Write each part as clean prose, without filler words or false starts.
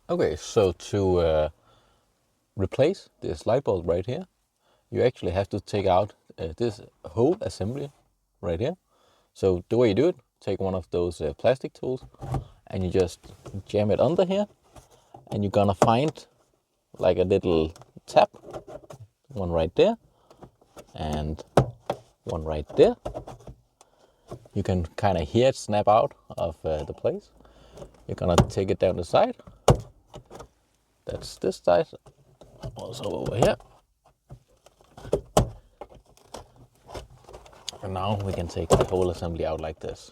Okay, so to replace this light bulb right here, you actually have to take out this whole assembly right here. So the way you do it, take one of those plastic tools and you just jam it under here, and you're gonna find like a little tap, one right there and one right there. You can kind of hear it snap out of the place. You're gonna take it down the side. That's this side, also over here. And now we can take the whole assembly out like this.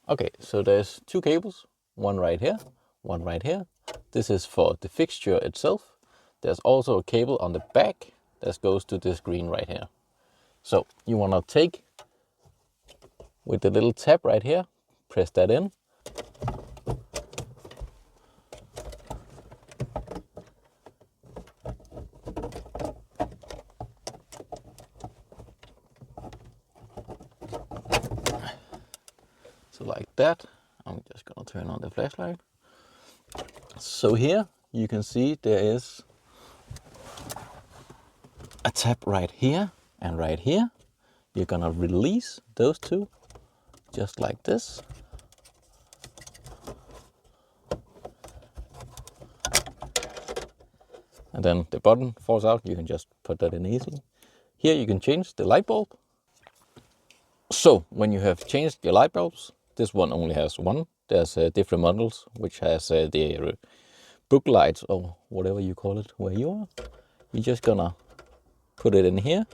Okay, so there's two cables, one right here, one right here. This is for the fixture itself. There's also a cable on the back that goes to this green right here. So you want to take with the little tab right here, press that in. So like that. I'm just gonna turn on the flashlight. So here you can see there is a tab right here and right here. You're gonna release those two just like this. And then the button falls out. You can just put that in easily. Here you can change the light bulb. So when you have changed your light bulbs, this one only has one. There's different models which has the book lights or whatever you call it where you are. You're just gonna put it in here,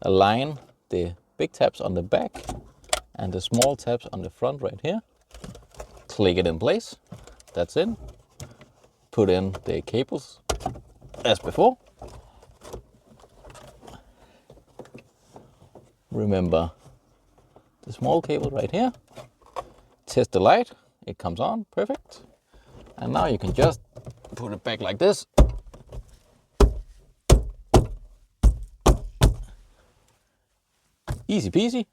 align the big tabs on the back and the small tabs on the front right here. Click it in place. That's it. Put in the cables as before. Remember the small cable right here. Test the light. It comes on. Perfect. And now you can just put it back like this. Easy peasy.